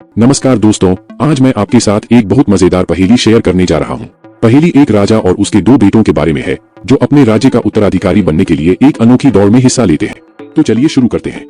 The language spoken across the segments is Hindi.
नमस्कार दोस्तों, आज मैं आपके साथ एक बहुत मजेदार पहेली शेयर करने जा रहा हूँ। पहेली एक राजा और उसके दो बेटों के बारे में है जो अपने राज्य का उत्तराधिकारी बनने के लिए एक अनोखी दौड़ में हिस्सा लेते हैं। तो चलिए शुरू करते हैं।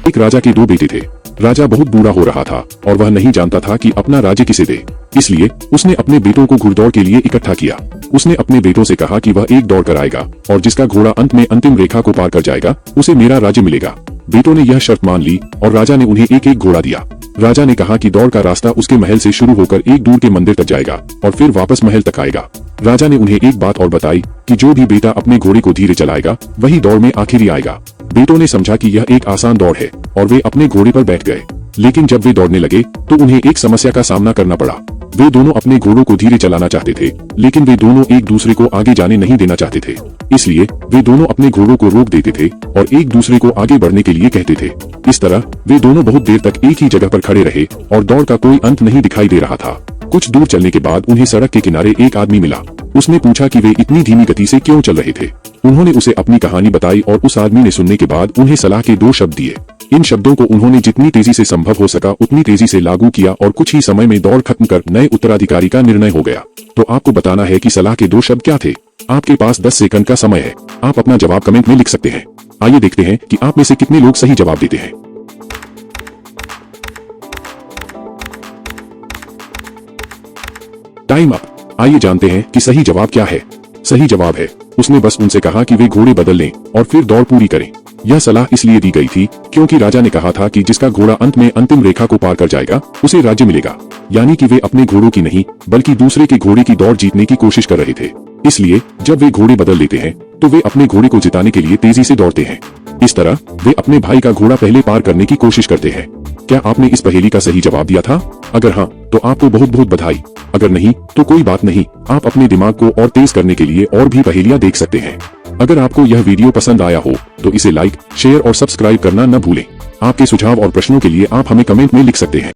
एक राजा के दो बेटे थे। राजा बहुत बूढ़ा हो रहा था और वह नहीं जानता था कि अपना राज्य किसे दे। इसलिए उसने अपने बेटों को घुड़दौड़ के लिए इकट्ठा किया। उसने अपने बेटों से कहा कि वह एक दौड़ कराएगा और जिसका घोड़ा अंत में अंतिम रेखा को पार कर जाएगा उसे मेरा राज्य मिलेगा। बेटों ने यह शर्त मान ली और राजा ने उन्हें एक एक घोड़ा दिया। राजा ने कहा कि दौड़ का रास्ता उसके महल से शुरू होकर एक दूर के मंदिर तक जाएगा और फिर वापस महल तक आएगा। राजा ने उन्हें एक बात और बताई कि जो भी बेटा अपने घोड़े को धीरे चलाएगा वही दौड़ में आखिरी आएगा। बेटों ने समझा कि यह एक आसान दौड़ है और वे अपने घोड़े पर बैठ गए। लेकिन जब वे दौड़ने लगे तो उन्हें एक समस्या का सामना करना पड़ा। वे दोनों अपने घोड़ों को धीरे चलाना चाहते थे, लेकिन वे दोनों एक दूसरे को आगे जाने नहीं देना चाहते थे। इसलिए वे दोनों अपने घोड़ों को रोक देते थे और एक दूसरे को आगे बढ़ने के लिए कहते थे। इस तरह वे दोनों बहुत देर तक एक ही जगह पर खड़े रहे और दौड़ का कोई अंत नहीं दिखाई दे रहा था। कुछ दूर चलने के बाद उन्हें सड़क के किनारे एक आदमी मिला। उसने पूछा कि वे इतनी धीमी गति से क्यों चल रहे थे। उन्होंने उसे अपनी कहानी बताई और उस आदमी ने सुनने के बाद उन्हें सलाह के दो शब्द दिए। इन शब्दों को उन्होंने जितनी तेजी से संभव हो सका उतनी तेजी से लागू किया और कुछ ही समय में दौड़ खत्म कर नए उत्तराधिकारी का निर्णय हो गया। तो आपको बताना है कि सलाह के दो शब्द क्या थे। आपके पास 10 सेकंड का समय है। आप अपना जवाब कमेंट में लिख सकते हैं। आइए देखते हैं कि आप में से कितने लोग सही जवाब देते हैं। Time up. आइए जानते हैं कि सही जवाब क्या है। सही जवाब है, उसने बस उनसे कहा कि वे घोड़े बदल लें और फिर दौड़ पूरी करें। यह सलाह इसलिए दी गई थी क्योंकि राजा ने कहा था कि जिसका घोड़ा अंत में अंतिम रेखा को पार कर जाएगा उसे राज्य मिलेगा। यानी कि वे अपने घोड़ों की नहीं बल्कि दूसरे के घोड़े की दौड़ जीतने की कोशिश कर रहे थे। इसलिए जब वे घोड़े बदल लेते हैं तो वे अपने घोड़े को जिताने के लिए तेजी से दौड़ते हैं। इस तरह वे अपने भाई का घोड़ा पहले पार करने की कोशिश करते हैं। क्या आपने इस पहेली का सही जवाब दिया था? अगर हाँ तो आपको बहुत बहुत बधाई। अगर नहीं तो कोई बात नहीं, आप अपने दिमाग को और तेज करने के लिए और भी पहेलियां देख सकते हैं। अगर आपको यह वीडियो पसंद आया हो तो इसे लाइक, शेयर और सब्सक्राइब करना न भूलें। आपके सुझाव और प्रश्नों के लिए आप हमें कमेंट में लिख सकते हैं।